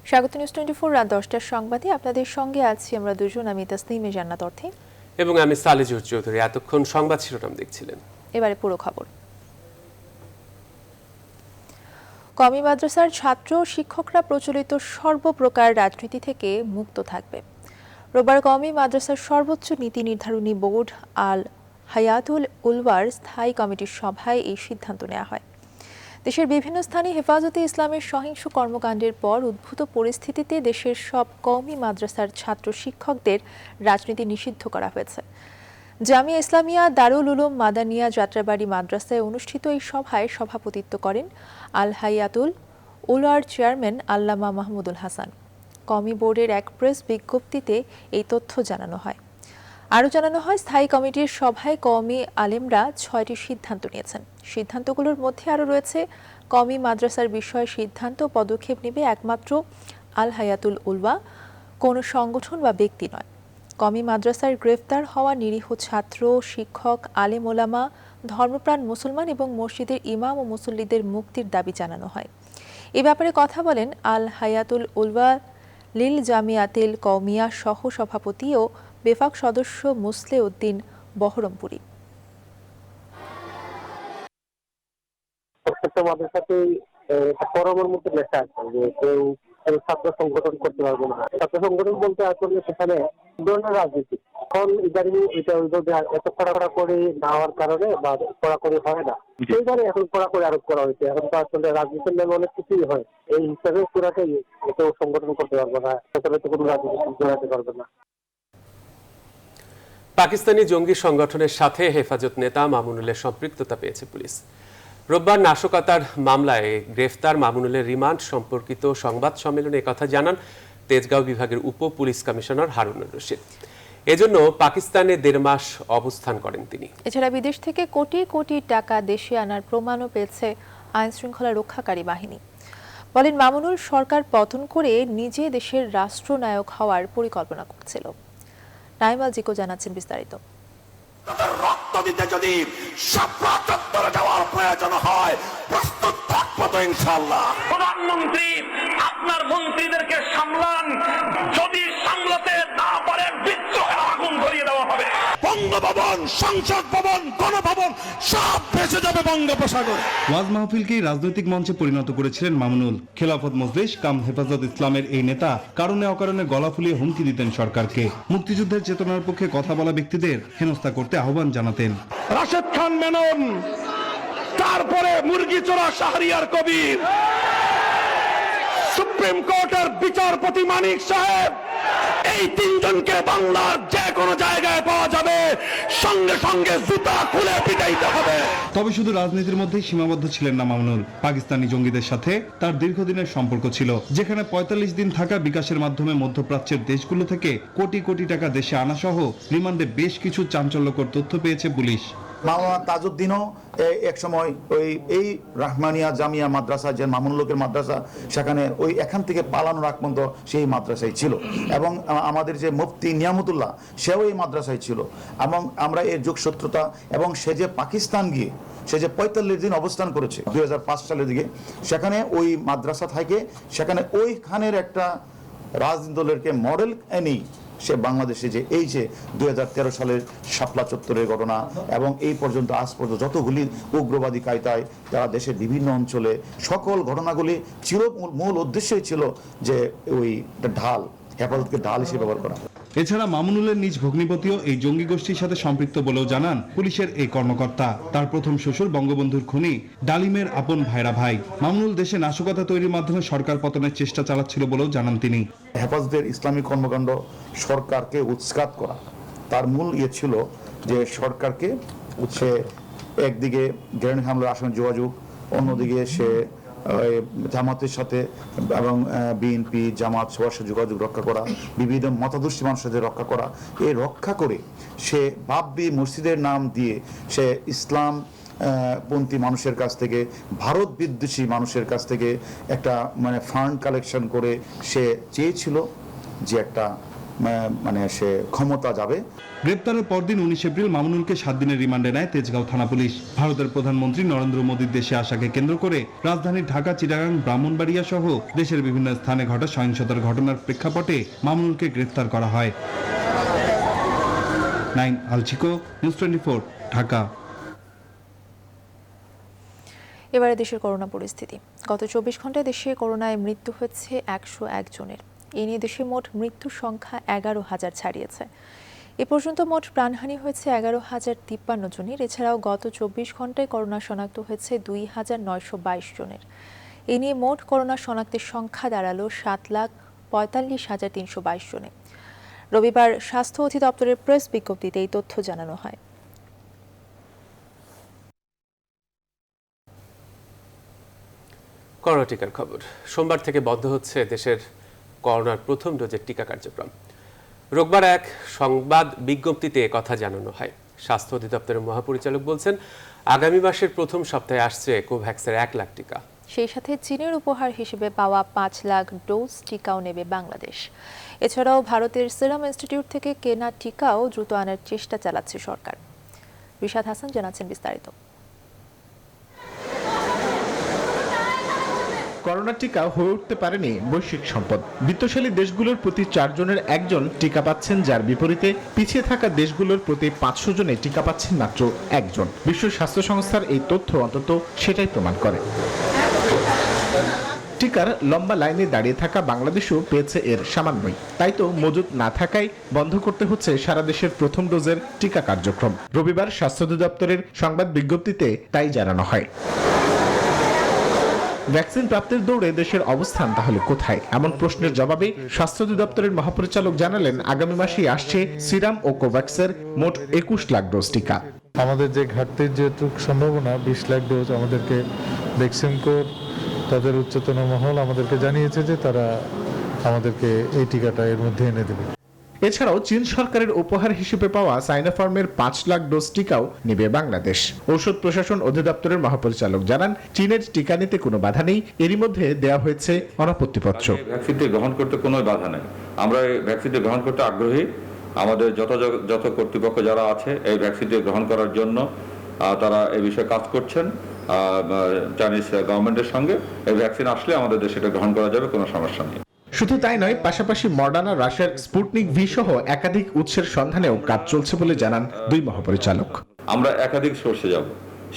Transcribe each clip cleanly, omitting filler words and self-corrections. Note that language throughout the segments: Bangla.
স্বাগত নিউজ 24 রাত 10টার সংবাদে আপনাদের সঙ্গে আছি আমরা দুজন, আমি তাসনিমে জান্নাত অর্থে এবং আমি সালেজুর চৌধুরী। এতক্ষণ সংবাদ শিরোনাম দেখছিলেন, এবারে পুরো খবর। কওমি মাদ্রাসার ছাত্র শিক্ষকরা প্রচলিত সর্বপ্রকার রাজনীতি থেকে মুক্ত থাকবে। রোববার কওমি মাদ্রাসার সর্বোচ্চ নীতি নির্ধারণী বোর্ড আল হায়াতুল উলওয়ার স্থায়ী কমিটির সভায় এই সিদ্ধান্ত নেওয়া হয়। দেশের বিভিন্ন স্থানে হেফাজতে ইসলামের সহিংস কর্মকাণ্ডের পর উদ্ভূত পরিস্থিতিতে দেশের সব কওমি মাদ্রাসার ছাত্র শিক্ষকদের রাজনীতি নিষিদ্ধ করা হয়েছে। জামিয়া ইসলামিয়া দারুল উলুম মাদানিয়া যাত্রাবাড়ি মাদ্রাসায় অনুষ্ঠিত এই সভায় সভাপতিত্ব করেন আল হায়াতুল উলওয়ার চেয়ারম্যান আল্লামা মাহমুদুল হাসান। কওমি বোর্ডের এক প্রেস বিজ্ঞপ্তিতে এই তথ্য জানানো হয়। আরও জানানো হয়, স্থায়ী কমিটির সভায় কওমি আলেমরা 6টি সিদ্ধান্ত নিয়েছেন। সিদ্ধান্তগুলোর মধ্যে আরও রয়েছে, কওমি মাদ্রাসার বিষয়ে সিদ্ধান্ত পদক্ষেপ নেবে একমাত্র আল হায়াতুল উলওয়া, কোনো সংগঠন বা ব্যক্তি নয়। কওমি মাদ্রাসার গ্রেফতার হওয়া নিরীহ ছাত্র, শিক্ষক, আলেম ওলামা, ধর্মপ্রাণ মুসলমান এবং মসজিদের ইমাম ও মুসল্লিদের মুক্তির দাবি জানানো হয়। এ ব্যাপারে কথা বলেন আল হায়াতুল উলওয়া লিল জামিয়াতিল কওমিয়া সহ সভাপতি ও বেফাক সদস্য মুসলে উদ্দিন বহরমপুরি। প্রত্যেকটা মাদ্রাসাতেই ফরমের মধ্যে লেখা আছে যে কেউ ছাত্র সংগঠন করতে পারবে না। ছাত্র সংগঠন বলতে আসলে সেখানে ধরনের রাজনীতি এখন ইদানিং এটা এত কড়াকড়া করে না হওয়ার কারণে বা কড়াকড়ি হয় না, সেইখানে এখন কড়াকড়ি আরোপ করা হয়েছে। এখন তো আসলে রাজনীতির নামে অনেক কিছুই হয়, এই হিসাবে পুরাটাই কেউ সংগঠন করতে পারবে না, সেখানে তো কোনো রাজনীতি জড়াতে পারবে না। পাকিস্তানি জঙ্গি সংগঠনের সাথে হেফাজত নেতা মামুনুলের সম্পৃক্ততা পেয়েছে পুলিশ। রোববার নাশকতার মামলায় গ্রেফতার মামুনুলের রিমান্ড সম্পর্কিত সংবাদ সম্মেলনে একথা জানান তেজগাঁও বিভাগের উপ পুলিশ কমিশনার হারুনুর রশিদ। এজন্য পাকিস্তানে 1.5 মাস অবস্থান করেন তিনি। এছাড়া বিদেশ থেকে কোটি কোটি টাকা দেশে আনার প্রমাণও পেয়েছে আইন শৃঙ্খলা রক্ষাকারী বাহিনী। বলেন, মামুনুল সরকার পতন করে নিজে দেশের রাষ্ট্রনায়ক হওয়ার পরিকল্পনা করছিল। নাইমাল জিকো জানাচ্ছেন বিস্তারিত। রক্ত দিতে যদি সপ্রাচত্বরে যাওয়ার প্রয়োজন হয়, প্রস্তুত থাকবো তো ইনশাআল্লাহ। প্রধানমন্ত্রী আপনার মন্ত্রীদেরকে সামলান, যদি সামলাতে না পারেন বিদ্রোহের আগুন ধরিয়ে দেওয়া হবে। বঙ্গভবন, সংসদ ভবন, গণভবন সব ভেসে যাবে বঙ্গোপসাগর। ওয়াজ মাহফিলকে রাজনৈতিক মঞ্চে পরিণত করেছিলেন মামুনুল। খেলাফত মজলিস কাম হেফাজত ইসলামের এই নেতা কারণে অকারণে গলা ফুলিয়ে হুমকি দিতেন সরকারকে। মুক্তিযুদ্ধের চেতনার পক্ষে কথা বলা ব্যক্তিদের হেনস্থা করতে আহ্বান জানাতেন। রাশেদ খান মেনন, তারপরে মুরগি চোরা শাহরিয়ার কবির, সুপ্রিম কোর্টের বিচারপতি মানিক সাহেব, এই 3 জনকে বাংলার যে কোনো জায়গায় পাওয়া যাবে, সঙ্গে সঙ্গে জুতা খুলে পিটাইতে হবে। তবে শুধু রাজনীতির মধ্যেই সীমাবদ্ধ ছিলেন না মামুনুল। পাকিস্তানি জঙ্গিদের সাথে তার দীর্ঘদিনের সম্পর্ক ছিল, যেখানে 45 দিন থাকা বিকাশের মাধ্যমে মধ্যপ্রাচ্যের দেশগুলো থেকে কোটি কোটি টাকা দেশে আনা সহ রিমান্ডে বেশ কিছু চাঞ্চল্যকর তথ্য পেয়েছে পুলিশ। মাওলানা তাজউদ্দিনও এক সময় এই রাহমানিয়া জামিয়া মাদ্রাসা, যে মামুনুলের মাদ্রাসা, সেখানে এখান থেকে পালানোর আগ পর্যন্ত সেই মাদ্রাসায় ছিল। এবং আমাদের যে মুফতি নিয়ামতুল্লাহ, সেও এই মাদ্রাসায় ছিল। এবং আমরা এর যোগসূত্রতা, এবং সে যে পাকিস্তান গিয়ে সে যে 45 দিন অবস্থান করেছে 2005 সালের দিকে, সেখানে ওই মাদ্রাসা থেকে সেখানে ওইখানের একটা রাজনীতি দলেরকে মডেল এনেই সে বাংলাদেশে যে এই যে 2013 সালের শাপলা চত্বরের ঘটনা এবং এই পর্যন্ত আজ পর্যন্ত যতগুলি উগ্রবাদী কায়দায় তারা দেশের বিভিন্ন অঞ্চলে সকল ঘটনাগুলি মূল উদ্দেশ্যই ছিল যে ওই ঢাল, হেফাজতকে ঢাল হিসেবে ব্যবহার করা। এছাড়া মামুনুলের নিজ ভগ্নিপতিও এই জঙ্গি গোষ্ঠীর সাথে সম্পৃক্ত বলেও জানান পুলিশের এই কর্মকর্তা। তার প্রথম শ্বশুর বঙ্গবন্ধুর খুনি ডালিমের আপন ভাইরা ভাই। মামুনুল দেশে নাশকতা তৈরির মাধ্যমে সরকার পতনের চেষ্টা চালাচ্ছিল বলেও জানান তিনি। হেফাজতের ইসলামী কর্মকাণ্ড সরকারকে উৎখাত করা, তার মূল ছিল যে সরকারকে একদিকে গ্রেনেড হামলার আশঙ্কা যোগাযোগ, অন্যদিকে সে জামাতের সাথে এবং বিএনপি জামাত সবার সাথে যোগাযোগ রক্ষা করা, বিভিন্ন মতাদর্শী মানুষের সাথে রক্ষা করা। এই রক্ষা করে সে বাবরি মসজিদের নাম দিয়ে সে ইসলাম পন্থী মানুষের কাছ থেকে, ভারত বিদ্বেষী মানুষের কাছ থেকে একটা ফান্ড কালেকশন করে সে চেয়েছিল যে একটা মানে সে ক্ষমতা যাবে। গ্রেপ্তারের পরদিন 19 এপ্রিল মামুনুলকে 7 দিনের রিমান্ডে নেয় তেজগাঁও থানা পুলিশ। ভারতের প্রধানমন্ত্রী নরেন্দ্র মোদীর দেশে আসাকে কেন্দ্র করে রাজধানীর ঢাকা, চিটাগাং, ব্রাহ্মণবাড়িয়া সহ দেশের বিভিন্ন স্থানে ঘটা সহিংসতার ঘটনার প্রেক্ষাপটে মামুনুলকে গ্রেপ্তার করা হয়। 9 আলচিকো, নিউজ 24, ঢাকা। এবারে দেশের করোনা পরিস্থিতি। গত 24 ঘন্টায় দেশে করোনায় মৃত্যু হয়েছে 101 জনের। এ নিয়ে দেশে মোট মৃত্যুর সংখ্যা 11,000 ছাড়িয়েছে। এ পর্যন্ত মোট প্রাণহানি হয়েছে 11,053 জনের। এছাড়াও গত 24 ঘন্টায় করোনা শনাক্ত হয়েছে 2,922 জনের। এ নিয়ে মোট করোনা শনাক্তের সংখ্যা দাঁড়ালো 7,45,322 জনে। রবিবার স্বাস্থ্য অধিদপ্তরের প্রেস বিজ্ঞপ্তিতে এই তথ্য জানানো হয়। করোনা টিকার খবর। সোমবার থেকে বন্ধ হচ্ছে দেশের করোনার প্রথম ডোজের টিকা কার্যক্রম। রোববার এক সংবাদ বিজ্ঞপ্তিতে কথা জানানো হয়। স্বাস্থ্য অধিদপ্তরের মহাপরিচালক বলছেন, আগামী মাসের প্রথম সপ্তাহে আসছে কোভ্যাক্সের 1 লাখ টিকা। সেই সাথে চীনের উপহার হিসেবে পাওয়া 5 লাখ ডোজ টিকাও নেবে বাংলাদেশ। এছাড়াও ভারতের সিরাম ইনস্টিটিউট থেকে কেনা টিকাও দ্রুত আনার চেষ্টা চালাচ্ছে সরকার। রিশাদ হাসান জানাচ্ছেন বিস্তারিত। করোনা টিকা হয়ে উঠতে পারেনি বৈশ্বিক সম্পদ। বিত্তশালী দেশগুলোর প্রতি 4 জনের 1 জন টিকা পাচ্ছেন, যার বিপরীতে পিছিয়ে থাকা দেশগুলোর প্রতি 500 জনে টিকা পাচ্ছেন মাত্র 1 জন। বিশ্ব স্বাস্থ্য সংস্থার এই তথ্য অন্তত সেটাই প্রমাণ করে। টিকার লম্বা লাইনে দাঁড়িয়ে থাকা বাংলাদেশও পেয়েছে এর সামান্যই। তাই তো মজুত না থাকায় বন্ধ করতে হচ্ছে সারা দেশের প্রথম ডোজের টিকা কার্যক্রম। রবিবার স্বাস্থ্য অধিদপ্তরের সংবাদ বিজ্ঞপ্তিতে তাই জানানো হয়। ভ্যাকসিন প্রাপ্তির দৌড়ে দেশের অবস্থান তাহলে কোথায়? এমন প্রশ্নের জবাবে স্বাস্থ্য অধিদপ্তরের মহাপরিচালক জানালেন, আগামী মাসেই আসছে সিরাম ও কোভ্যাক্সের মোট 21 লাখ ডোজ টিকা। আমাদের যে ঘাটতির যেটুকু সম্ভাবনা 20 লাখ ডোজ আমাদেরকে ভ্যাকসিনকোর তাদের উচ্চতন মহল আমাদেরকে জানিয়েছে যে তারা আমাদেরকে এই টিকাটা এর মধ্যে এনে দেবে। এছাড়াও চীন সরকারের উপহার হিসেবে পাওয়া সাইনোফার্মের 5 লাখ ডোজ টিকাও নেবে বাংলাদেশ। ঔষধ প্রশাসন অধিদপ্তরের মহাপরিচালক জানান, চীনের টিকা নিতে কোনো বাধা নেই, এরই মধ্যে দেওয়া হয়েছে অনাপত্তিপত্র। ভ্যাকসিনটি গ্রহণ করতে কোনো বাধা নেই, আমরা এই ভ্যাকসিনটি গ্রহণ করতে আগ্রহী। আমাদের যত কর্তৃপক্ষ যারা আছে এই ভ্যাকসিনটি গ্রহণ করার জন্য তারা এই বিষয়ে কাজ করছেন চাইনিজ গভর্নমেন্টের সঙ্গে। এই ভ্যাকসিন আসলে আমাদের দেশে এটা গ্রহণ করা যাবে, কোনো সমস্যা নেই। শুধু তাই নয়, পাশাপাশি মডার্না, রাশিয়ার স্পুটনিক ভি সহ একাধিক উৎসের সন্ধানেও কাজ চলছে বলে জানান দুই মহাপরিচালক। আমরা একাধিক সোর্সে যাব,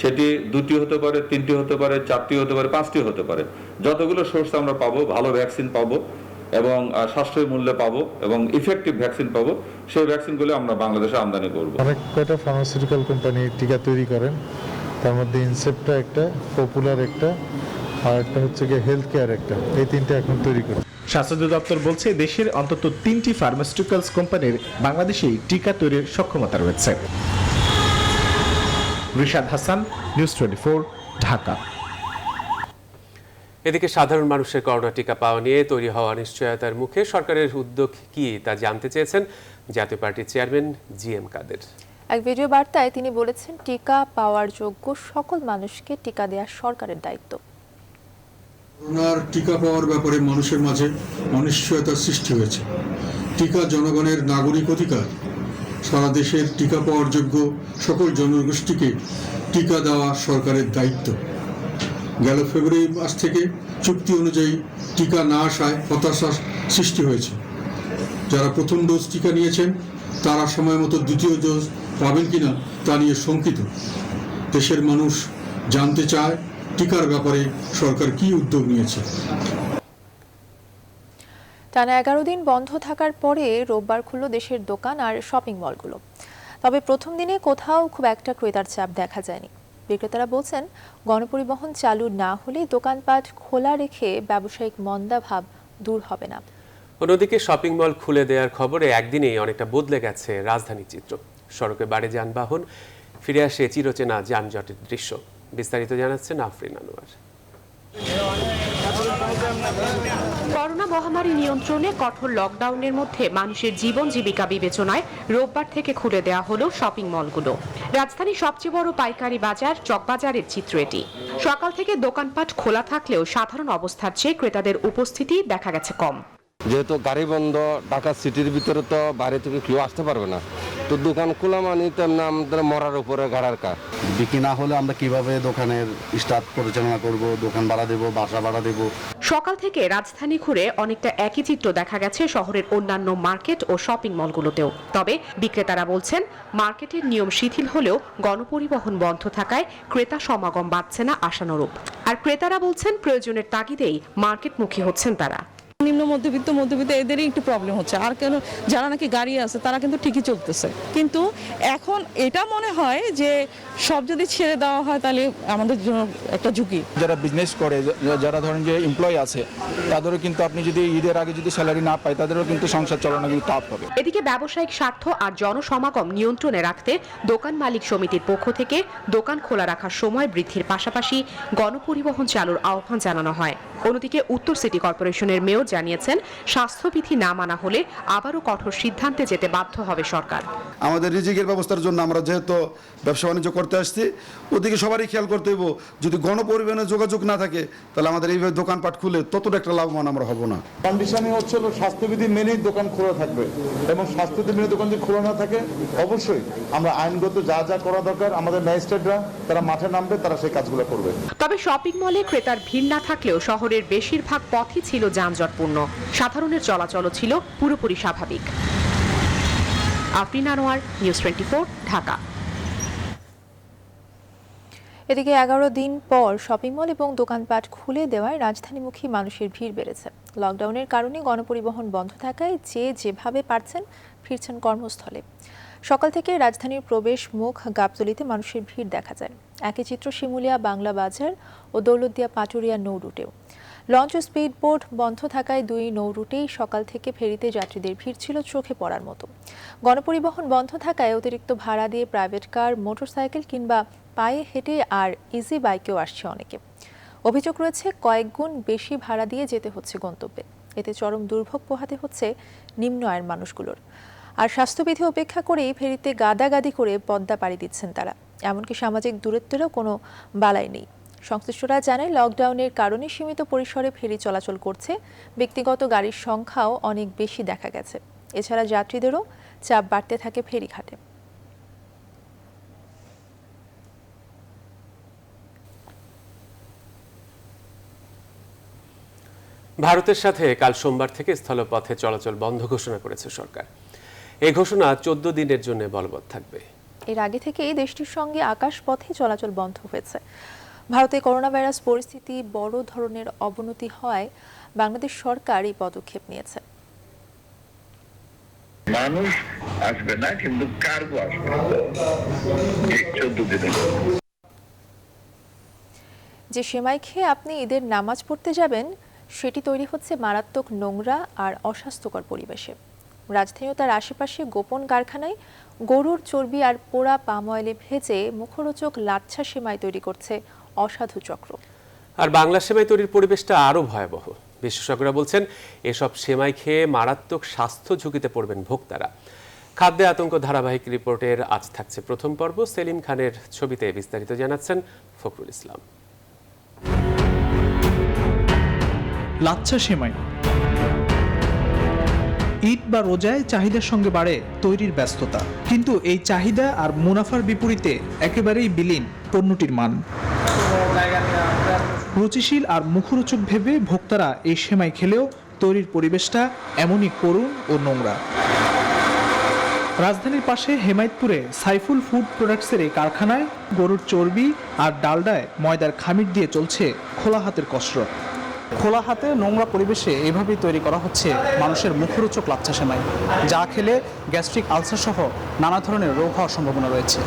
সেটি 2টি হতে পারে, 3টি হতে পারে, 4টি হতে পারে, 5টি হতে পারে। যতগুলো সোর্স আমরা পাবো, ভালো ভ্যাকসিন পাবো এবং সাশ্রয়ী মূল্যে পাবো এবং ইফেক্টিভ ভ্যাকসিন পাবো, সেই ভ্যাকসিনগুলো আমরা বাংলাদেশে আমদানি করব। অনেক কয়টা ফার্মাসিউটিক্যাল কোম্পানি টিকা তৈরি করেন, তার মধ্যে ইনসেপ্টা একটা, পপুলার একটা, আর একটা হচ্ছে গিয়ে হেলথ কেয়ার একটা, এই 3টা এখন তৈরি করে। স্বাস্থ্য দপ্তর বলছে, দেশের অন্তত 3টি ফার্মাসিউটিক্যালস কোম্পানির বাংলাদেশেই টিকা তৈরির সক্ষমতা রয়েছে। রিশাদ হাসান, নিউজ 24, ঢাকা। এদিকে সাধারণ মানুষের করোনা টিকা পাওয়া নিয়ে তৈরি হওয়া অনিশ্চয়তার মুখে সরকারের উদ্যোগ কি তা জানতে চেয়েছেন জাতীয় পার্টির চেয়ারম্যান জিএম কাদের। এক ভিডিও বার্তায় তিনি বলেছেন, টিকা পাওয়ার যোগ্য সকল মানুষকে টিকা দেওয়া সরকারের দায়িত্ব। করোনার টিকা পাওয়ার ব্যাপারে মানুষের মাঝে অনিশ্চয়তার সৃষ্টি হয়েছে। টিকা জনগণের নাগরিক অধিকার। সারা দেশের টিকা পাওয়ার যোগ্য সকল জনগোষ্ঠীকে টিকা দেওয়া সরকারের দায়িত্ব। গেল ফেব্রুয়ারি মাস থেকে চুক্তি অনুযায়ী টিকা না আসায় হতাশা সৃষ্টি হয়েছে। যারা প্রথম ডোজ টিকা নিয়েছেন তারা সময় মতো দ্বিতীয় ডোজ পাবেন কিনা তা নিয়ে শঙ্কিত। দেশের মানুষ জানতে চায় টিকার ব্যাপারে সরকার কি উদ্যোগ নিয়েছে। টানা 11 দিন বন্ধ থাকার পরে রোববার খুলল দেশের দোকান আর শপিং মলগুলো। তবে প্রথম দিনে কোথাও খুব একটা ক্রেতার চাপ দেখা যায়নি। বিক্রেতারা বলছেন, গণপরিবহন চালু না হলে দোকানপাট খোলা রেখে ব্যবসায়িক মন্দাভাব দূর হবে না। অন্যদিকে শপিং মল খুলে দেওয়ার খবরে একদিনেই অনেকটা বদলে গেছে রাজধানীর চিত্র। সড়কে বাড়ে যানবাহন, ফিরে আসে চিরচেনা যানজটের দৃশ্য। বিস্তারিত জানাচ্ছেন আফরিন আনোয়ার। করোনা মহামারী নিয়ন্ত্রণে কঠোর লকডাউনের মধ্যে মানুষের জীবন জীবিকা বিবেচনায় রোববার থেকে খুলে দেওয়া হলো শপিং মলগুলো। রাজধানীর সবচেয়ে বড় পাইকারি বাজার চকবাজারের চিত্র এটি। সকাল থেকে দোকানপাট খোলা থাকলেও সাধারণ অবস্থার চেয়ে ক্রেতাদের উপস্থিতি দেখা গেছে কম। যেহেতু গাড়ি বন্ধ, ঢাকা সিটির ভিতরে তো বাইরে থেকে কেউ আসতে পারবে না, তো দোকান খোলা মানে তেমনি আমাদের মরার উপরে গাড়ার কাজ। বিক্রি না হলে আমরা কিভাবে দোকানের স্টাফ পরিচালনা করব, দোকান ভাড়া দেব, বাসা ভাড়া দেব। সকাল থেকে রাজধানী ঘুরে অনেকটা একই চিত্র দেখা গেছে শহরের অন্যান্য মার্কেট ও শপিং মলগুলোতেও। তবে বিক্রেতারা বলছেন, মার্কেটের নিয়ম শিথিল হলেও গণপরিবহন বন্ধ থাকায় ক্রেতা সমাগম বাড়ছে না আশানুরূপ। আর ক্রেতারা বলছেন, প্রয়োজনের তাগিদেই মার্কেটমুখী হচ্ছেন তারা। নিম্ন মধ্যবিত্ত এদেরই একটু প্রবলেম হচ্ছে, আর কেন যারা নাকি গাড়ি আছে তারা কিন্তু ঠিকই চলতেছে। কিন্তু এখন এটা মনে হয় যে সব যদি ছেড়ে দেওয়া হয় তাহলে আমাদের জন্য একটা ঝুঁকি। যারা বিজনেস করে, যারা ধরেন যে এমপ্লয় আছে, তাদেরও কিন্তু আপনি যদি ঈদের আগে যদি স্যালারি না পায়, তাদেরও কিন্তু সংসার চালানো কিন্তু টাফ হবে। এদিকে ব্যবসায়িক স্বার্থ আর জনসমাগম নিয়ন্ত্রণে রাখতে দোকান মালিক সমিতির পক্ষ থেকে দোকান খোলা রাখার সময় বৃদ্ধির পাশাপাশি গণপরিবহন চালুর আহ্বান জানানো হয়। অন্যদিকে উত্তর সিটি কর্পোরেশনের মেয়র জানিয়েছেন, স্বাস্থ্যবিধি না মানা হলে আবারও কঠোর সিদ্ধান্তে যেতে বাধ্য হবে সরকার। আমাদের রিজিকের ব্যবস্থার জন্য আমরা যেহেতু ব্যবসা বাণিজ্য করতে আসছি, ওদিকে সবারই খেয়াল করতে হইব। যদি গণপরিবহনে যোগাযোগ না থাকে তাহলে আমাদের এইভাবে দোকানপাট খুলে ততটা একটা লাভবান আমরা হব না। কন্ডিশনে হচ্ছে স্বাস্থ্যবিধি মেনেই দোকান খোলা থাকবে, এবং স্বাস্থ্যবিধি মেনে দোকান যদি খোলা না থাকে অবশ্যই আমরা আইনগত যা যা করা দরকার আমাদের ম্যাজিস্ট্রেটরা তারা মাঠে নামবে, তারা সেই কাজগুলো করবে। তবে শপিং মলে ক্রেতার ভিড় না থাকলেও শহরের বেশিরভাগ পথই ছিল যানজটপূর্ণ। সাধারণের চলাচলও ছিল পুরোপুরি স্বাভাবিক। আফরিন আনোয়ার, নিউজ 24, ঢাকা। এদিকে 11 দিন পর শপিং মল এবং দোকানপাট খুলে দেওয়ায় রাজধানীমুখী মানুষের ভিড় বেড়েছে। লকডাউনের কারণে গণপরিবহন বন্ধ থাকায় যেভাবে পারছেন ফিরছেন কর্মস্থলে। সকাল থেকে রাজধানীর প্রবেশ মুখ গাবতলীতে মানুষের ভিড় দেখা যায়। একই চিত্র শিমুলিয়া বাংলা বাজার ও দৌলতদিয়া পাটুরিয়া নৌ রুটেও। লঞ্চ ও স্পিড বোট বন্ধ থাকায় দুই নৌ রুটেই সকাল থেকে ফেরিতে যাত্রীদের ভিড় ছিল চোখে পড়ার মতো। গণপরিবহন বন্ধ থাকায় অতিরিক্ত ভাড়া দিয়ে প্রাইভেট কার, মোটরসাইকেল কিংবা পায়ে হেঁটে আর ইজি বাইকেও আসছে অনেকে। অভিযোগ রয়েছে, কয়েক গুণ বেশি ভাড়া দিয়ে যেতে হচ্ছে গন্তব্যে। এতে চরম দুর্ভোগ পোহাতে হচ্ছে নিম্ন আয়ের মানুষগুলোর। আর স্বাস্থ্যবিধি উপেক্ষা করেই ফেরিতে গাদাগাদি করে পদ্মা পাড়ি দিচ্ছেন তারা। এমনকি সামাজিক দূরত্বেরও কোনো বালাই নেই। সংশ্লিষ্টরা জানায়, লকডাউনের কারণে সীমিত পরিসরে ফেরি চলাচল করছে, ব্যক্তিগত গাড়ির সংখ্যাও অনেক বেশি দেখা গেছে। এছাড়া যাত্রীদেরও চাপ বাড়তে থাকে ফেরিঘাটে। ভারতের সাথে কাল সোমবার থেকে স্থলপথে চলাচল বন্ধ ঘোষণা করেছে সরকার। এই ঘোষণা 14 দিনের জন্য বলবৎ থাকবে। এর আগে থেকেই দেশটির সঙ্গে আকাশপথে চলাচল বন্ধ হয়েছে। ভারতে করোনা ভাইরাস পরিস্থিতি বড় ধরনের অবনতি হওয়ায় বাংলাদেশ সরকার এই পদক্ষেপ নিয়েছে। মানুষ আসবে না, কিন্তু কার্গো আসবে 14 দিনের। যে সেমাই খেয়ে আপনি ঈদের নামাজ পড়তে যাবেন, সেটি তৈরি হচ্ছে মারাত্মক নোংরা আর অস্বাস্থ্যকর পরিবেশে। রাজধানী ও তার আশেপাশে গোপন কারখানায় গরুর চর্বি আর পোড়া পাম অয়েলে ভেজে মুখরোচক লাচ্ছা সেমাই তৈরি করছে অসাধু চক্র। আর বাংলা সেমাই তৈরির পরিবেশটা আরও ভয়াবহ। বিশেষজ্ঞরা বলছেন, এসব সেমাই খেয়ে মারাত্মক স্বাস্থ্য ঝুঁকিতে পড়বেন ভোক্তারা। খাদ্যে আতঙ্ক ধারাবাহিক রিপোর্টের আজ থাকছে প্রথম পর্ব। সেলিম খানের ছবিতে বিস্তারিত জানাচ্ছেন ফখরুল ইসলাম। লাচ্ছা সেমাই ঈদ বা রোজায় চাহিদার সঙ্গে বাড়ে তৈরির ব্যস্ততা, কিন্তু এই চাহিদা আর মুনাফার বিপরীতে একেবারেই বিলীন পণ্যটির মান। রুচিশীল আর মুখরোচক ভেবে ভোক্তারা এই সেমাই খেলেও তৈরির পরিবেশটা এমনই করুণ ও নোংরা। রাজধানীর পাশে হেমায়তপুরে সাইফুল ফুড প্রোডাক্টসের এই কারখানায় গরুর চর্বি আর ডালডায় ময়দার খামির দিয়ে চলছে খোলা হাতের কসরত। খোলা হাতে নোংরা পরিবেশে এভাবেই তৈরি করা হচ্ছে মানুষের মুখরোচক লাচ্ছা সেমাই, যা খেলে গ্যাস্ট্রিক আলসার সহ নানা ধরনের রোগ হওয়ার সম্ভাবনা রয়েছে।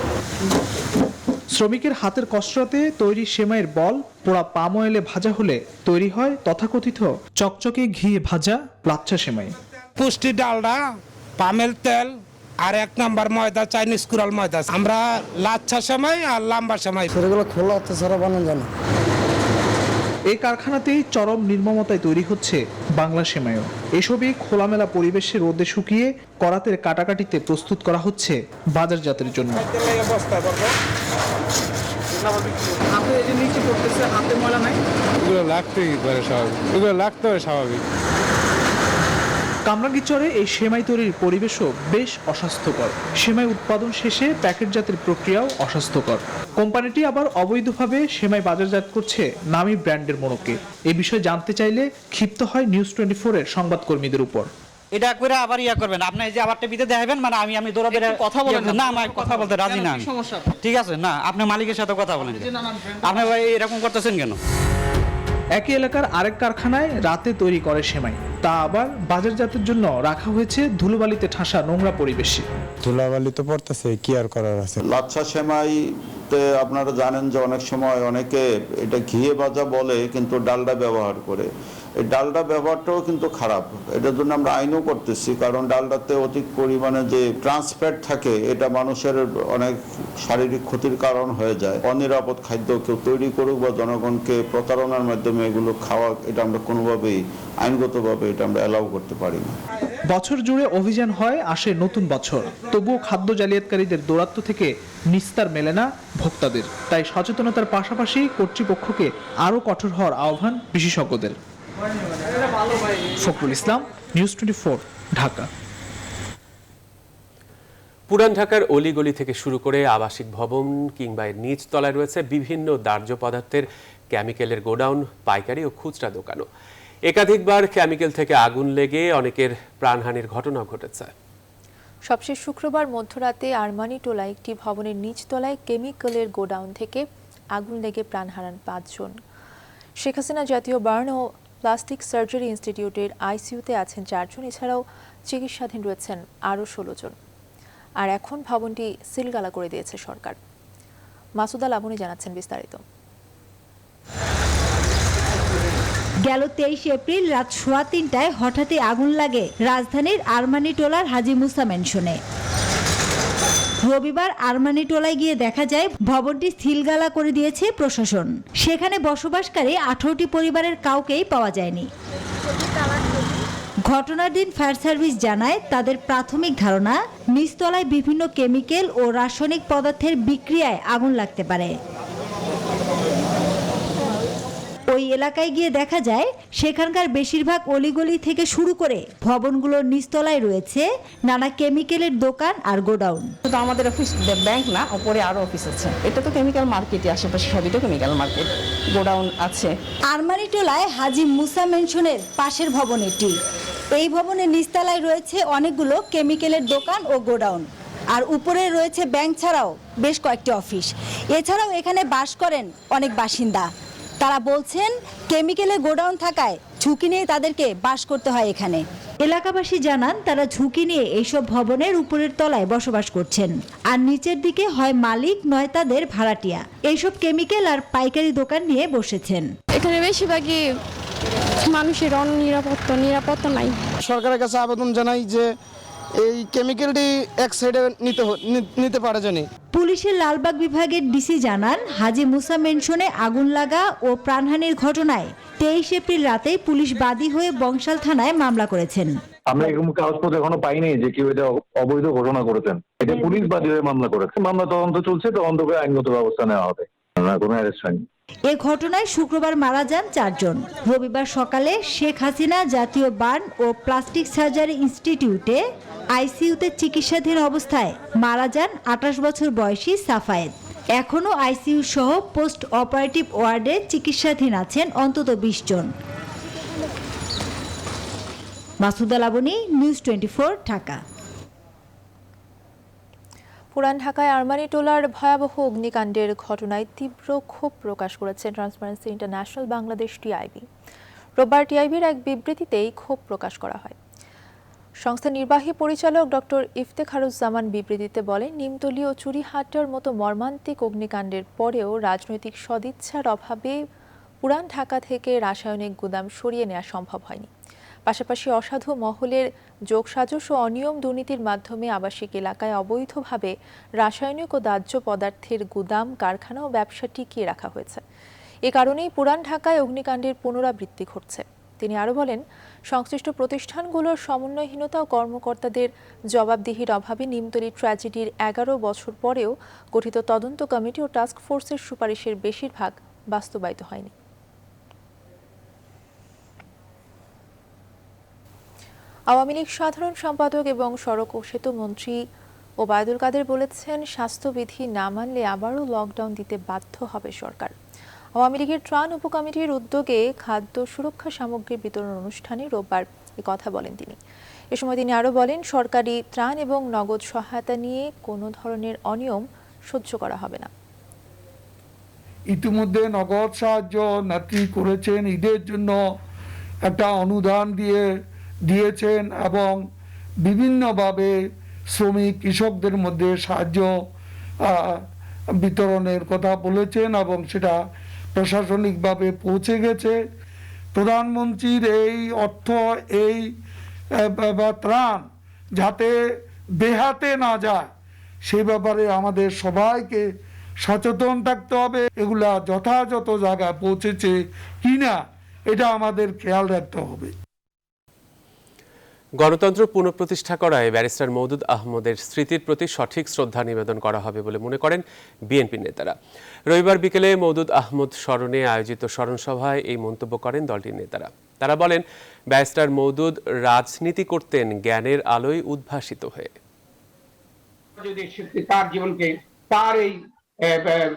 শ্রমিকের হাতের কসরতে তৈরি সেমাইয়ের বল পোড়া পাম অয়েলে ভাজা হলে তৈরি হয় তথাকথিত চকচকে ঘিয়ে ভাজা লাচ্ছা সেমাই। পুষ্টি ডালডা, পামের তেল আর 1 নাম্বার ময়দা, চাইনিজ কুরাল ময়দা। আমরা লাচ্ছা সেমাই আর লাম্বা সেমাই সেগুলো খোলা হাতে ছাড়া বানানো যায় না। এই কারখানাতেই চরম নির্মমতায় তৈরি হচ্ছে বাংলা সেমাইও। এসবই খোলামেলা পরিবেশে রোদে শুকিয়ে করাতের কাটাকাটিতে প্রস্তুত করা হচ্ছে বাজারজাতের জন্য। কামরাঙ্গীরচরে এই সেমাই তৈরির পরিবেশও বেশ অস্বাস্থ্যকর। সেমাই উৎপাদন শেষে প্যাকেটজাতের প্রক্রিয়াও অস্বাস্থ্যকর। কোম্পানিটি আবার অবৈধভাবে সেমাই বাজারজাত করছে নামী ব্র্যান্ডের মোড়কে। এই বিষয়ে জানতে চাইলে ক্ষিপ্ত হয় নিউজ 24 এর সংবাদকর্মীদের উপর। এটা করে আবার করবেন আপনি, এই যে আবার টিভিতে দেখাবেন, মানে আমি দৌড়াবে কথা বলেন না, আমি কথা বলতে রাজি না। ঠিক আছে, না আপনি মালিকের সাথে কথা বলেন, আপনি ভাই এরকম করতেছেন কেন? একই এলাকার আরেক কারখানায় রাতে তৈরি করে সেমাই, তা আবার বাজারজাতের জন্য রাখা হয়েছে ধুলোবালিতে ঠাসা নোংরা পরিবেশে। ধুলাবালি তো পড়তেছে, কি আর করার আছে। লাচ্ছা সেমাইতে আপনারা জানেন যে অনেক সময় অনেকে এটা ঘিয়ে ভাজা বলে, কিন্তু ডালডা ব্যবহার করে। এই ডালডা ব্যবহারটাও কিন্তু খারাপ। এটার জন্য আমরা আইনও করতেছি, কারণ ডালডাতে অধিক পরিমাণে যে ট্রান্স ফ্যাট থাকে, এটা মানুষের অনেক শারীরিক ক্ষতির কারণ হয়ে যায়। অনিরাপদ খাদ্য কেউ তৈরি করুক বা জনগণকে প্রতারণার মাধ্যমে এগুলো খাওয়া, এটা আমরা কোনোভাবেই আইনগতভাবে এটা আমরা অ্যালাউ করতে পারি না। বছর জুড়ে অভিযান হয়, আসে নতুন বছর, তবুও খাদ্য জালিয়াতকারীদের দৌরাত্ম্য থেকে নিস্তার মেলে না ভোক্তাদের। তাই সচেতনতার পাশাপাশি কর্তৃপক্ষকে আরও কঠোর হওয়ার আহ্বান বিশেষজ্ঞদের। ফখরুল ইসলাম, নিউজ 24, ঢাকা। পুরান ঢাকার অলিগলি থেকে শুরু করে আবাসিক ভবন কিংবা এর নিচ তলায় রয়েছে বিভিন্ন দাহ্য পদার্থের কেমিক্যালের গোডাউন, পাইকারি ও খুচরা দোকানও। একাধিকবার কেমিক্যাল থেকে আগুন লেগে অনেকের প্রাণহানির ঘটনা ঘটেছে। সবশেষ শুক্রবার মধ্যরাতে আরমানি টোলায় একটি ভবনের নিচতলায় কেমিক্যালের গোডাউন থেকে আগুন লেগে প্রাণ হারান 5 জন। শেখ হাসিনা জাতীয় বার্ন ও প্লাস্টিক সার্জারি ইনস্টিটিউটের আইসিইউতে আছেন 4 জন, এছাড়াও চিকিৎসাধীন রয়েছেন আরও 16 জন। আর এখন ভবনটি সিলগালা করে দিয়েছে সরকার। মাসুদা লাবনী জানাচ্ছেন বিস্তারিত। গেল 23 এপ্রিল রাত 3:15টায় হঠাৎই আগুন লাগে রাজধানীর আরমানি টোলার হাজী মুসা ম্যানশনে। রবিবার আরমানি টোলায় গিয়ে দেখা যায় ভবনটি সিলগালা করে দিয়েছে প্রশাসন। সেখানে বসবাসকারী 18টি পরিবারের কাউকেই পাওয়া যায়নি। ঘটনার দিন ফায়ার সার্ভিস জানায় তাদের প্রাথমিক ধারণা নিচতলায় বিভিন্ন কেমিক্যাল ও রাসায়নিক পদার্থের বিক্রিয়ায় আগুন লাগতে পারে। ওই এলাকায় গিয়ে দেখা যায় সেখানকার বেশিরভাগ অলিগলি থেকে শুরু করে ভবনগুলোর নিচতলায় রয়েছে নানা কেমিক্যালের দোকান আর গোডাউন। শুধু আমাদের অফিস ব্যাংক না, উপরে আরো অফিস আছে। এটা তো কেমিক্যাল মার্কেটই, আশেপাশে সবই তো কেমিক্যাল মার্কেট, গোডাউন আছে। আরমানি টোলায় হাজী মুসা ম্যানশনের পাশের ভবন এটি। এই ভবনের নিচতলায় রয়েছে অনেকগুলো কেমিক্যালের দোকান ও গোডাউন, আর উপরে রয়েছে ব্যাংক ছাড়াও বেশ কয়েকটি অফিস। এছাড়াও এখানে বাস করেন অনেক বাসিন্দা। তারা বলছেন কেমিক্যালের গোডাউন থাকায় ঝুঁকি নিয়ে তাদেরকে বাস করতে হয় এখানে। এলাকাবাসী জানান তারা ঝুঁকি নিয়ে এইসব ভবনের উপরের তলায় বসবাস করছেন, আর নিচের দিকে হয় মালিক নয় তাদের ভাড়াটিয়া এইসব কেমিক্যাল আর পাইকারি দোকান নিয়ে বসেছেন। এখানে বেশিরভাগই মানুষের নিরাপত্তা নাই। সরকারের কাছে আবেদন জানাই যে এই কেমিক্যালটি এক সাইডে নিতে পারে জানি। পুলিশের লালবাগ বিভাগের ডিসি জানান হাজী মুসা ম্যানশনে আগুন লাগা ও প্রাণহানির ঘটনায় 23 এপ্রিল রাতে পুলিশ বাদী হয়ে বংশাল থানায় মামলা করেছেন। আমরা এরকম কাগজপত্র এখনো পাইনি যে কেউ এটা অবৈধ ঘোষণা করেছেন। এটা পুলিশ বাদী হয়ে মামলা করেছে। মামলা তদন্ত চলছে, তদন্ত করে আইনগত ব্যবস্থা নেওয়া হবে। কোনো অ্যারেস্ট হয়নি। এ ঘটনায় শুক্রবার মারা যান 4 জন। রবিবার সকালে শেখ হাসিনা জাতীয় বার্ন ও প্লাস্টিক সার্জারি ইনস্টিটিউটে আইসিইউতে চিকিৎসাধীন অবস্থায় মারা যান 28 বছর বয়সী সাফায়েত। এখনও আইসিইউ সহ পোস্ট অপারেটিভ ওয়ার্ডে চিকিৎসাধীন আছেন অন্তত 20 জন। মাসুদা লাবনী, নিউজ 24, ঢাকা। পুরান ঢাকায় আরমানি টোলার ভয়াবহ অগ্নিকাণ্ডের ঘটনায় তীব্র ক্ষোভ প্রকাশ করেছে ট্রান্সপারেন্সি ইন্টারন্যাশনাল বাংলাদেশ টিআইবি। রোববার টিআইবির এক বিবৃতিতেই ক্ষোভ প্রকাশ করা হয়। সংস্থার নির্বাহী পরিচালক ডক্টর ইফতেখারুজ্জামান বিবৃতিতে বলেন, নিমতলী ও চুরিহাটার মতো মর্মান্তিক অগ্নিকাণ্ডের পরেও রাজনৈতিক সদিচ্ছার অভাবে পুরান ঢাকা থেকে রাসায়নিক গুদাম সরিয়ে নেওয়া সম্ভব হয়নি। পাশাপাশি অসাধু মহলের যোগসাজশ ও অনিয়ম দুর্নীতির মাধ্যমে আবাসিক এলাকায় অবৈধভাবে রাসায়নিক ও দাহ্য পদার্থের গুদাম, কারখানা ও ব্যবসা টিকিয়ে রাখা হয়েছে। এ কারণেই পুরান ঢাকায় অগ্নিকাণ্ডের পুনরাবৃত্তি ঘটছে। তিনি আরও বলেন, সংশ্লিষ্ট প্রতিষ্ঠানগুলোর সমন্বয়হীনতা ও কর্মকর্তাদের জবাবদিহির অভাবে নিমতলী ট্র্যাজেডির 11 বছর পরেও গঠিত তদন্ত কমিটি ও টাস্ক ফোর্সের সুপারিশের বেশিরভাগ বাস্তবায়িত হয়নি। আওয়ামী লীগ সাধারণ সম্পাদক এবং সড়ক ও সেতু মন্ত্রী ওবায়দুল কাদের বলেছেন, স্বাস্থ্যবিধি না মানলে আবারও লকডাউন দিতে বাধ্য হবে সরকার। আওয়ামী লীগের ত্রাণ উপকমিটির উদ্যোগে খাদ্য সুরক্ষা সামগ্রী বিতরণ অনুষ্ঠানে রোববার এ কথা বলেন তিনি। এ সময় তিনি আরও বলেন, সরকারি ত্রাণ এবং নগদ সহায়তা নিয়ে কোনো ধরনের অনিয়ম সহ্য করা হবে না। ইতিমধ্যে নগদ সাহায্য নেত্রী করেছেন, ঈদের জন্য একটা অনুদান দিয়েছেন এবং বিভিন্নভাবে শ্রমিক কৃষকদের মধ্যে সাহায্য বিতরণের কথা বলেছেন এবং সেটা প্রশাসনিকভাবে পৌঁছে গেছে। প্রধানমন্ত্রীর এই অর্থ, এই ত্রাণ যাতে বেহাতে না যায় সে ব্যাপারে আমাদের সবাইকে সচেতন থাকতে হবে। এগুলা যথাযথ জায়গায় পৌঁছেছে কিনা এটা আমাদের খেয়াল রাখতে হবে। গণতন্ত্র পুনঃপ্রতিষ্ঠা করায় ব্যারিস্টার মওদুদ আহমদের স্মৃতির প্রতি সঠিক শ্রদ্ধা নিবেদন করা হবে বলে মনে করেন বিএনপির নেতারা। রবিবার বিকেলে মওদুদ আহমদ স্মরণে আয়োজিত স্মরণ সভায় এই মন্তব্য করেন দলটির নেতারা। তারা বলেন, ব্যারিস্টার মওদুদ রাজনীতি করতেন জ্ঞানের আলোয় উদ্ভাসিত হয়ে। যদি তার জীবনকে, তার এই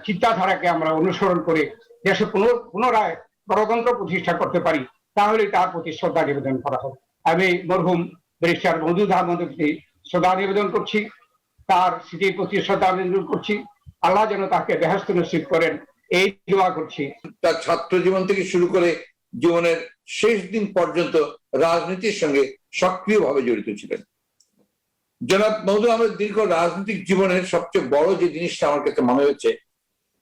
চিন্তাধারাকে আমরা অনুসরণ করে দেশে পুনরায় গণতন্ত্র প্রতিষ্ঠা করতে পারি, তাহলে তার প্রতি শ্রদ্ধা নিবেদন করা হবে। আমি মরহুম ব্যারিস্টার মওদুদ আহমদের প্রতি শ্রদ্ধা নিবেদন করছি, তার স্মৃতির প্রতি শ্রদ্ধা নিবেদন করছি। আল্লাহ যেন তাকে বেহেশত নসিব করেন এই দোয়া করছি। তার ছাত্র জীবন থেকে শুরু করে জীবনের শেষ দিন পর্যন্ত রাজনীতির সঙ্গে সক্রিয়ভাবে জড়িত ছিলেন। জনাব মওদুদ আহমদ দীর্ঘ রাজনৈতিক জীবনের সবচেয়ে বড় যে জিনিসটা আমার কাছে মনে হচ্ছে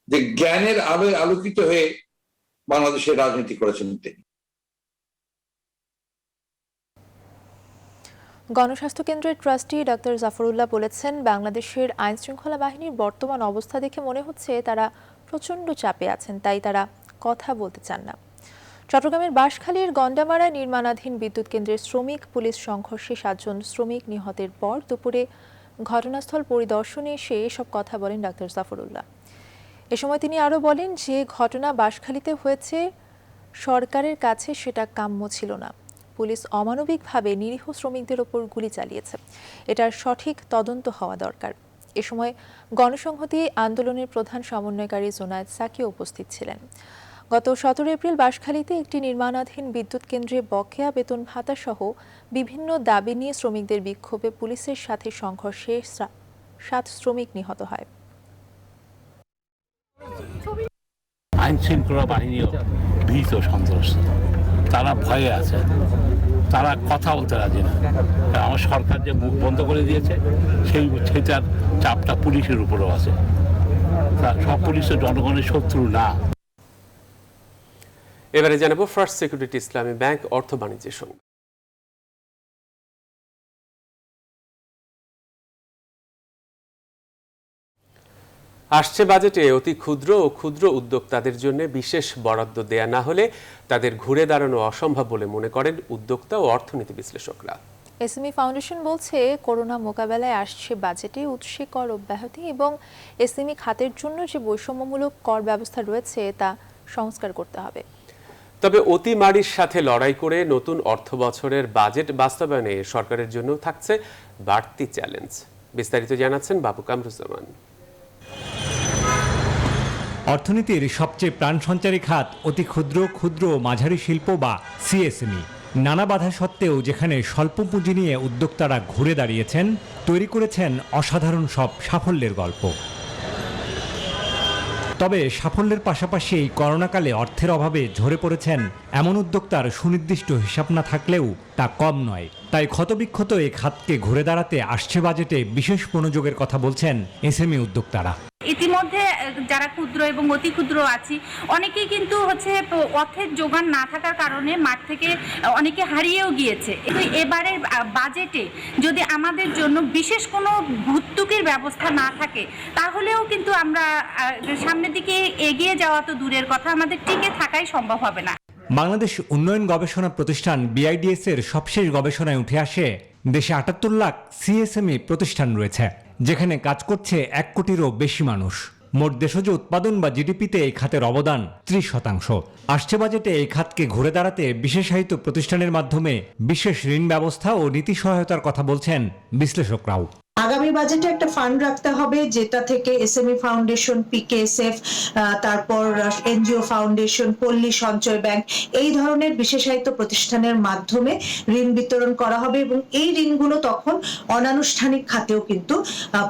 যে জ্ঞানের আলোয় আলোকিত হয়ে বাংলাদেশের রাজনীতি করেছেন তিনি। গণস্বাস্থ্য কেন্দ্রের ট্রাস্টি ডাক্তার জাফরুল্লাহ বলেছেন, বাংলাদেশের আইন শৃঙ্খলা বাহিনীর বর্তমান অবস্থা দেখে মনে হচ্ছে তারা প্রচণ্ড চাপে আছেন, তাই তারা কথা বলতে চান না। চট্টগ্রামের বাঁশখালীর গন্ডামারা নির্মাণাধীন বিদ্যুৎ কেন্দ্রের শ্রমিক পুলিশ সংঘর্ষে 7 জন শ্রমিক নিহতের পর দুপুরে ঘটনাস্থল পরিদর্শনে এসে এসব কথা বলেন ডাক্তার জাফরুল্লাহ। এ সময় তিনি আরও বলেন, যে ঘটনা বাঁশখালীতে হয়েছে সরকারের কাছে সেটা কাম্য ছিল না। পুলিশ অমানবিকভাবে নিরীহ শ্রমিকদের ওপর গুলি চালিয়েছে, এটার সঠিক তদন্ত হওয়া দরকার। এ সময় গণসংহতি আন্দোলনের প্রধান সমন্বয়কারী জোনায়েদ সাকি উপস্থিত ছিলেন। গত 17 এপ্রিল বাঁশখালীতে একটি নির্মাণাধীন বিদ্যুৎ কেন্দ্রে বকেয়া বেতন ভাতা সহ বিভিন্ন দাবি নিয়ে শ্রমিকদের বিক্ষোভে পুলিশের সাথে সংঘর্ষে 7 শ্রমিক নিহত হয়। আইন শৃঙ্খলা বাহিনীও ভীত সন্ত্রস্ত, তারা ভয়ে আছে, তারা কথা বলতে রাজি না। আমার সরকার যে মুখ বন্ধ করে দিয়েছে সেইটার চাপটা পুলিশের উপরেও আছে। সব পুলিশ তো জনগণের শত্রু না। এবারে জানাবো ফার্স্ট সিকিউরিটি ইসলামী ব্যাংক অর্থ বাণিজ্যের সঙ্গে। আসছে বাজেটে অতি ক্ষুদ্র ও ক্ষুদ্র উদ্যোক্তাদের জন্য বিশেষ বরাদ্দ দেয়া না হলে তাদের ঘুরে দাঁড়ানো অসম্ভব বলে মনে করেন উদ্যোক্তা ও অর্থনীতি বিশ্লেষকরা। এসএমই ফাউন্ডেশন বলছে, করোনা মোকাবেলায় আসছে বাজেটে উৎসে কর অব্যাহতি এবং এসএমই খাতের জন্য যে বৈষম্যমূলক কর ব্যবস্থা রয়েছে তা সংস্কার করতে হবে। তবে অতিমারির সাথে লড়াই করে নতুন অর্থ বছরের বাজেট বাস্তবায়নে সরকারের জন্য থাকছে বাড়তি চ্যালেঞ্জ। বিস্তারিত জানাচ্ছেন বাবু কামরুজ্জামান। অর্থনীতির সবচেয়ে প্রাণসঞ্চারী খাত অতি ক্ষুদ্র, ক্ষুদ্র ও মাঝারি শিল্প বা সিএসএমই। নানা বাধা সত্ত্বেও যেখানে স্বল্প পুঁজি নিয়ে উদ্যোক্তারা ঘুরে দাঁড়িয়েছেন, তৈরি করেছেন অসাধারণ সব সাফল্যের গল্প। তবে সাফল্যের পাশাপাশি এই করোনাকালে অর্থের অভাবে ঝরে পড়েছেন এমন উদ্যোক্তার সুনির্দিষ্ট হিসাব না থাকলেও তা কম নয়। তাই ক্ষতবিক্ষত এই খাতকে ঘুরে দাঁড়াতে আসছে বাজেটে বিশেষ মনোযোগের কথা বলছেন এসএমই উদ্যোক্তারা। ইতিমধ্যে যারা ক্ষুদ্র এবং অতি ক্ষুদ্র আছি অনেকেই কিন্তু অর্থের যোগান না থাকার কারণে মাঠ থেকে অনেকে হারিয়েও গিয়েছে। কিন্তু এবারের বাজেটে যদি আমাদের জন্য বিশেষ কোনো ভর্তুকির ব্যবস্থা না থাকে তাহলেও কিন্তু আমরা সামনের দিকে এগিয়ে যাওয়া তো দূরের কথা, আমাদের টিকে থাকাই সম্ভব হবে না। বাংলাদেশ উন্নয়ন গবেষণা প্রতিষ্ঠান BIDS এর সবশেষ গবেষণায় উঠে আসে দেশে 78 লাখ সিএসএমই প্রতিষ্ঠান রয়েছে, যেখানে কাজ করছে 1 কোটিরও বেশি মানুষ। মোট দেশজ উৎপাদন বা জিডিপিতে এই খাতের অবদান 30%। আসছে বাজেটে এই খাতকে ঘুরে দাঁড়াতে বিশেষায়িত প্রতিষ্ঠানের মাধ্যমে বিশেষ ঋণ ব্যবস্থা ও নীতি সহায়তার কথা বলছেন বিশ্লেষকরাও। আগামী বাজেটে একটা ফান্ড রাখতে হবে যেটা থেকে এসএমই ফাউন্ডেশন, পিকেএসএফ, তারপর এনজিও ফাউন্ডেশন, পল্লী সঞ্চয় ব্যাংক, এই ধরনের বিশেষায়িত প্রতিষ্ঠানের মাধ্যমে ঋণ বিতরণ করা হবে এবং এই ঋণগুলো তখন অনানুষ্ঠানিক খাতেও কিন্তু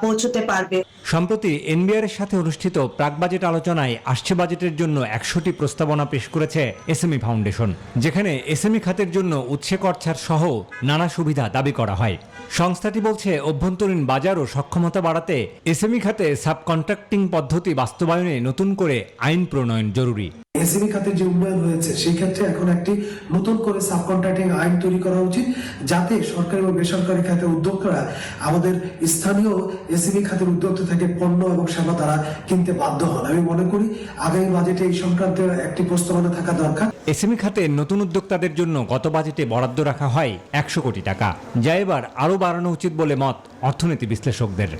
পৌঁছতে পারবে। সম্প্রতি এনবিআর এর সাথে অনুষ্ঠিত প্রাক বাজেট আলোচনায় আসছে বাজেটের জন্য 100টি প্রস্তাবনা পেশ করেছে এসএমই ফাউন্ডেশন, যেখানে এসএমই খাতের জন্য উৎসে কর ছাড় সহ নানা সুবিধা দাবি করা হয়। সংস্থাটি বলছে অভ্যন্তরীণ বাজার ও সক্ষমতা বাড়াতে এসএমই খাতে সাবকন্ট্রাক্টিং পদ্ধতি বাস্তবায়নে নতুন করে আইন প্রণয়ন জরুরি। এসএমই খাতের যে উন্নয়ন হয়েছে সেই ক্ষেত্রে এখন একটি নতুন করে সাবকন্ট্রাক্টিং আইন তৈরি করা উচিত, যাতে সরকারি এবং বেসরকারি খাতের উদ্যোক্তারা আমাদের স্থানীয় এসএমই খাতের উদ্যোক্তা থেকে পণ্য এবং সেবা তারা কিনতে বাধ্য হন। আমি মনে করি আগামী বাজেটে এই সংক্রান্ত একটি প্রস্তাবনা থাকা দরকার। এসএমই খাতে নতুন উদ্যোক্তাদের জন্য গত বাজেটে বরাদ্দ রাখা হয় 100 কোটি টাকা, যা এবার আরও বাড়ানো উচিত বলে মত অর্থনীতি বিশ্লেষকদের।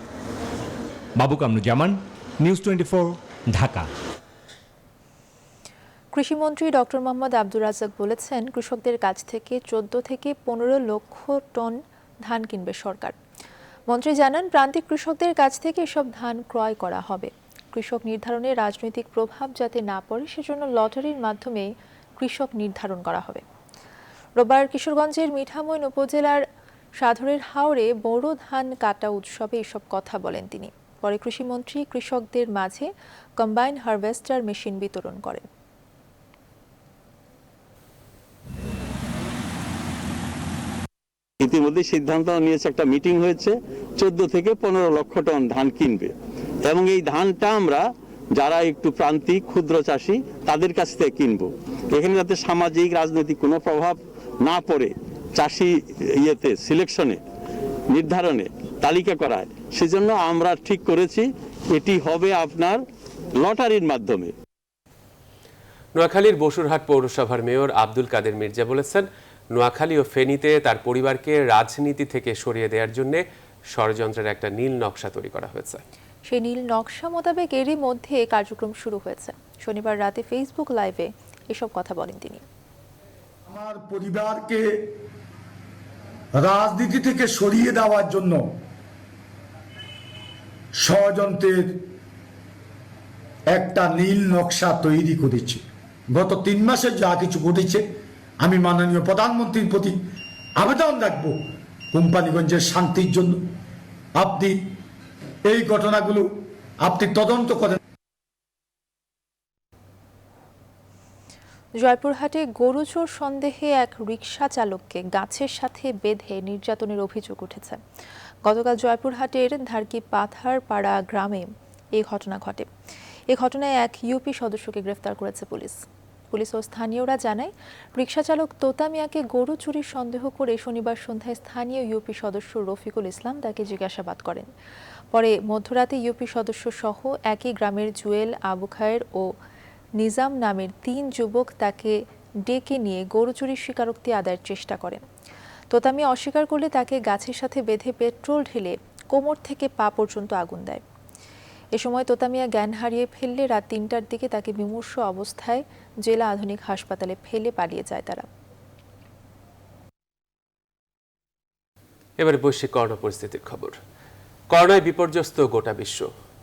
বাবু কামরুজ্জামান, নিউজ 24, ঢাকা। কৃষিমন্ত্রী ডক্টর মোহাম্মদ আব্দুর রাজ্জাক বলেছেন, কৃষকদের কাছ থেকে 14 থেকে 15 লক্ষ টন ধান কিনবে সরকার। মন্ত্রী জানান, প্রান্তিক কৃষকদের কাছ থেকে এসব ধান ক্রয় করা হবে। কৃষক নির্ধারণে রাজনৈতিক প্রভাব যাতে না পড়ে সেজন্য লটারির মাধ্যমে কৃষক নির্ধারণ করা হবে। রোববার কিশোরগঞ্জের মিঠামইন উপজেলার সাধরের হাওরে বোরো ধান কাটা উৎসবে এসব কথা বলেন তিনি। পরে কৃষিমন্ত্রী কৃষকদের মাঝে কম্বাইন হারভেস্টার মেশিন বিতরণ করেন। ইতিমধ্যে সিদ্ধান্ত নিয়েছে, একটা মিটিং হয়েছে, 14 থেকে 15 লক্ষ টন ধান কিনবে এবং এই ধানটা আমরা যারা একটু প্রান্তিক ক্ষুদ্র চাষী তাদের কাছ থেকে কিনবো। এখানে যাতে সামাজিক রাজনৈতিক কোনো প্রভাব না পড়ে চাষি সিলেকশনে, নির্ধারণে, তালিকা করায়, সেজন্য আমরা ঠিক করেছি এটি হবে আপনার লটারির মাধ্যমে। নোয়াখালীর বসুরহাট পৌরসভার মেয়র আব্দুল কাদের মির্জা বলেছেন, নোয়াখালী ও ফেনীতে তার পরিবারকে রাজনীতি থেকে সরিয়ে দেওয়ার জন্য ষড়যন্ত্রের একটা নীল নকশা তৈরি করা হয়েছে। সেই নীল নকশা মোতাবেক এরই মধ্যে কার্যক্রম শুরু হয়েছে। শনিবার রাতে ফেসবুক লাইভে এসব কথা বলেন তিনি। আমার পরিবারকে রাজনীতি থেকে সরিয়ে দেওয়ার জন্য ষড়যন্ত্রের একটা নীল নকশা তৈরি করেছে। গত 3 মাসে যা কিছু ঘটেছে, আমি মাননীয় প্রধানমন্ত্রীর প্রতি আবেদন রাখবো, কোম্পানিগঞ্জের শান্তির জন্য আপনি এই ঘটনাগুলো আপনি তদন্ত করেন। জয়পুরহাটে গরু চোর সন্দেহে এক রিকশা চালককে গাছের সাথে বেঁধে নির্যাতনের অভিযোগ উঠেছে। গতকাল জয়পুরহাটের ধারকি পাথার পাড়া গ্রামে এই ঘটনা ঘটে। এই ঘটনায় এক ইউপি সদস্যকে গ্রেফতার করেছে পুলিশ। পুলিশ ও স্থানীয়রা জানায়, রিকশা চালক তোতা মিয়াকে গরু চুরির সন্দেহ করে শনিবার সন্ধ্যায় স্থানীয় ইউপি সদস্য রফিকুল ইসলাম তাকে জিজ্ঞাসাবাদ করেন। পরে মধ্যরাতে ইউপি সদস্য সহ একই গ্রামের জুয়েল, আবু খায়ের ও নিজাম নামের 3 যুবক তাকে ডেকে নিয়ে গরু চুরির স্বীকারোক্তি আদায়ের চেষ্টা করেন। তোতা মিয়া অস্বীকার করলে তাকে গাছের সাথে বেঁধে পেট্রোল ঢেলে কোমর থেকে পা পর্যন্ত আগুন দেয়। এ সময় তোতা মিয়া জ্ঞান হারিয়ে ফেললে রাত 3টার দিকে তাকে বিমর্ষ অবস্থায় জেলা আধুনিক হাসপাতালে ফেলে পালিয়ে যায় তারা। এবারে বৈশ্বিক করোনা পরিস্থিতির খবর। করোনায় বিপর্যস্ত গোটা বিশ্ব।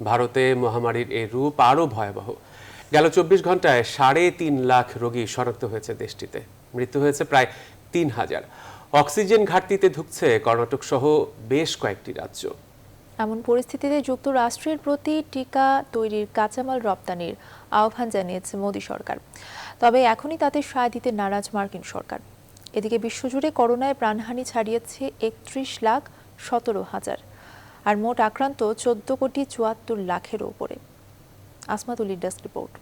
ভারতে মহামারীর এই রূপ আরও ভয়াবহ। গেল 24 ঘন্টায় 3.5 লাখ রোগী শনাক্ত হয়েছে দেশটিতে। মৃত্যু হয়েছে প্রায় 3000। অক্সিজেন ঘাটতিতে ধুঁকছে কর্ণাটক সহ বেশ কয়েকটি রাজ্য। এমন পরিস্থিতিতে যুক্তরাষ্ট্রের প্রতি টিকা তৈরির কাঁচামাল রপ্তানির আহ্বান জানিয়েছে মোদী সরকার। তবে এখনই তাতে সায় দিতে নারাজ মার্কিন সরকার। এদিকে বিশ্বজুড়ে করোনায় প্রাণহানি ছাড়িয়েছে 31,17,000 আর মোট আক্রান্ত 14,74,00,000-এর উপরে। আসমাতুলির ডেস্ক রিপোর্ট।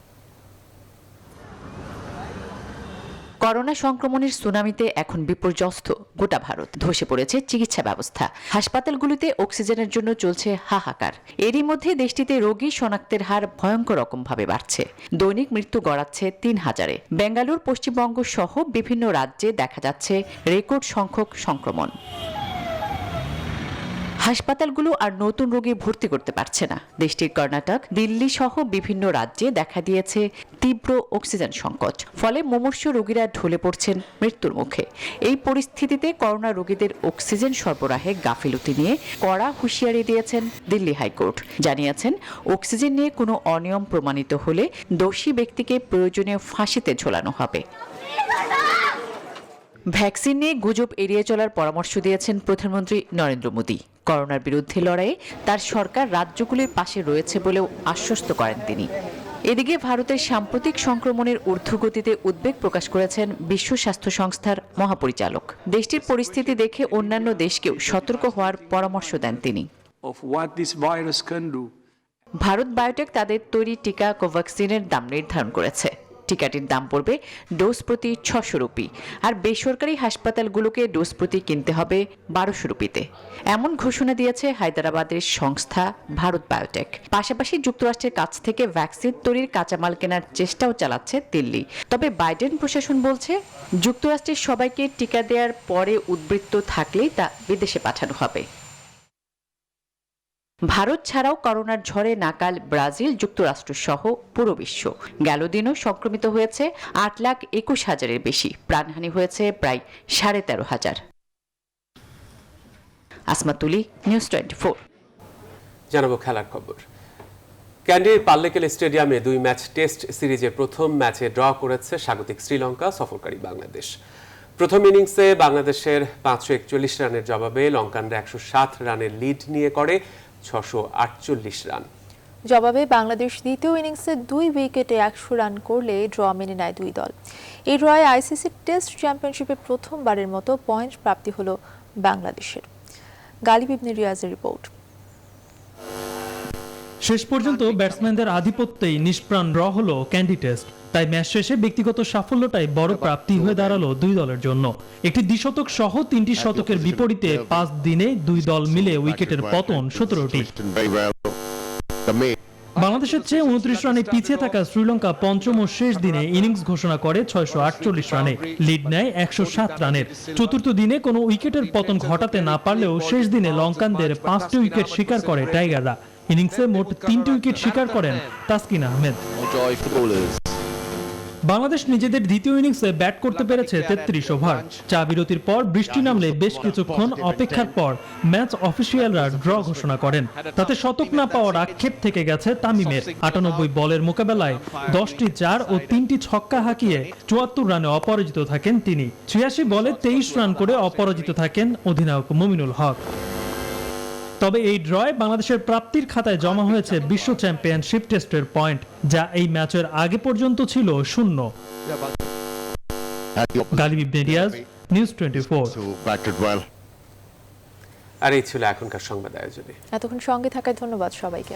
করোনা সংক্রমণের সুনামিতে এখন বিপর্যস্ত গোটা ভারত। ধসে পড়েছে চিকিৎসা ব্যবস্থা। হাসপাতালগুলোতে অক্সিজেনের জন্য চলছে হাহাকার। এরই মধ্যে দেশটিতে রোগী শনাক্তের হার ভয়ঙ্কর রকমভাবে বাড়ছে। দৈনিক মৃত্যু গড়াচ্ছে 3000-এ। বেঙ্গালুরু, পশ্চিমবঙ্গ সহ বিভিন্ন রাজ্যে দেখা যাচ্ছে রেকর্ড সংখ্যক সংক্রমণ। হাসপাতালগুলো আর নতুন রোগী ভর্তি করতে পারছে না। দেশটির কর্ণাটক, দিল্লি সহ বিভিন্ন রাজ্যে দেখা দিয়েছে তীব্র অক্সিজেন সংকট, ফলে মুমূর্ষু রোগীরা ঢলে পড়ছেন মৃত্যুর মুখে। এই পরিস্থিতিতে করোনা রোগীদের অক্সিজেন সরবরাহে গাফিলতি নিয়ে কড়া হুঁশিয়ারি দিয়েছেন দিল্লি হাইকোর্ট। জানিয়েছেন, অক্সিজেন নিয়ে কোনো অনিয়ম প্রমাণিত হলে দোষী ব্যক্তিকে প্রয়োজনীয় ফাঁসিতে ঝোলানো হবে। ভ্যাকসিন নিয়ে গুজব এড়িয়ে চলার পরামর্শ দিয়েছেন প্রধানমন্ত্রী নরেন্দ্র মোদী। করোনার বিরুদ্ধে লড়াইয়ে তার সরকার রাজ্যগুলির পাশে রয়েছে বলেও আশ্বস্ত করেন তিনি। এদিকে ভারতের সাম্প্রতিক সংক্রমণের ঊর্ধ্বগতিতে উদ্বেগ প্রকাশ করেছেন বিশ্ব স্বাস্থ্য সংস্থার মহাপরিচালক। দেশটির পরিস্থিতি দেখে অন্যান্য দেশকেও সতর্ক হওয়ার পরামর্শ দেন তিনি। ভারত বায়োটেক তাদের তৈরি টিকা কোভ্যাক্সিনের দাম নির্ধারণ করেছে। টিকাটির দাম পড়বে ডোজ প্রতি 600 রুপি, আর বেসরকারি হাসপাতালগুলোকে ডোজ প্রতি কিনতে হবে 1200 রুপিতে। এমন ঘোষণা দিয়েছে হায়দ্রাবাদের সংস্থা ভারত বায়োটেক। পাশাপাশি যুক্তরাষ্ট্রের কাছ থেকে ভ্যাকসিন তৈরির কাঁচামাল কেনার চেষ্টাও চালাচ্ছে দিল্লি। তবে বাইডেন প্রশাসন বলছে, যুক্তরাষ্ট্রের সবাইকে টিকা দেওয়ার পরে উদ্বৃত্ত থাকলেই তা বিদেশে পাঠানো হবে। ভারত ছাড়াও করোনার ঝড়ে নাকাল ব্রাজিল, যুক্তরাষ্ট্র সহ পুরো বিশ্ব। গেল দিনও সংক্রমিত হয়েছে 8,21,000-এর বেশি, প্রাণহানি হয়েছে প্রায় 13,500। আসমাতুলি, নিউজ 24। জানাবো খেলার খবর। ক্যান্ডির পাল্লেকেল স্টেডিয়ামে 2 ম্যাচ টেস্ট সিরিজের প্রথম ম্যাচে ড্র করেছে স্বাগতিক শ্রীলঙ্কা, সফরকারী বাংলাদেশ। প্রথম ইনিংসে বাংলাদেশের 541 রানের জবাবে লঙ্কানরা 107 রানের লিড নিয়ে করে 648 রান। জবাবে বাংলাদেশ দ্বিতীয় ইনিংসে 2 উইকেটে 100 রান করলে ড্র মেনে নেয় দুই দল। এই ড্রয়ে আইসিসি টেস্ট চ্যাম্পিয়নশিপে প্রথমবারের মতো পয়েন্ট প্রাপ্তি হলো বাংলাদেশের। গালিব ইবনে রিয়াজের রিপোর্ট। শেষ পর্যন্ত ব্যাটসম্যানদের আধিপত্যেই নিষ্প্রাণ ড্র হলো ক্যান্ডি টেস্ট। তাই ম্যাচ শেষে ব্যক্তিগত সাফল্যটাই বড় প্রাপ্তি হয়ে দাঁড়ালো দুই দলের জন্য। একটি দ্বিশতক সহ 3টি শতকের বিপরীতে 5 দিনে দুই দল মিলে উইকেটের পতন 17টি। বাংলাদেশের চেয়ে 29 রানে পিছিয়ে থাকা শ্রীলঙ্কা পঞ্চম ও শেষ দিনে ইনিংস ঘোষণা করে 648 রানে, লিড নেয় 107 রানের। চতুর্থ দিনে কোনো উইকেটের পতন ঘটাতে না পারলেও শেষ দিনে লঙ্কানদের 5টি উইকেট শিকার করে টাইগাররা। ইনিংসে মোট 3টি উইকেট শিকার করেন তাসকিন আহমেদ। বাংলাদেশ নিজেদের দ্বিতীয় ইনিংসে ব্যাট করতে পেরেছে 33 ওভার। চা বিরতির পর বৃষ্টি নামলে বেশ কিছুক্ষণ অপেক্ষার পর ম্যাচ অফিসিয়ালরা ড্র ঘোষণা করেন। তাতে শতক না পাওয়ার আক্ষেপ থেকে গেছে তামিমের। 98 বলের মোকাবেলায় 10টি 4 ও 3টি ছক্কা হাঁকিয়ে 74 রানে অপরাজিত থাকেন তিনি। 86 বলে 23 রান করে অপরাজিত থাকেন অধিনায়ক মুমিনুল হক। তবে এই ড্রয়ে বাংলাদেশের প্রাপ্তির খাতায় জমা হয়েছে বিশ্ব চ্যাম্পিয়নশিপ টেস্টের পয়েন্ট, যা এই ম্যাচের আগে পর্যন্ত ছিল 0। গালিব ইবনে রিয়াজ, নিউজ 24। আর এই ছিল এখনকার সংবাদ আয়োজনে। এতক্ষণ সঙ্গে থাকায় ধন্যবাদ সবাইকে।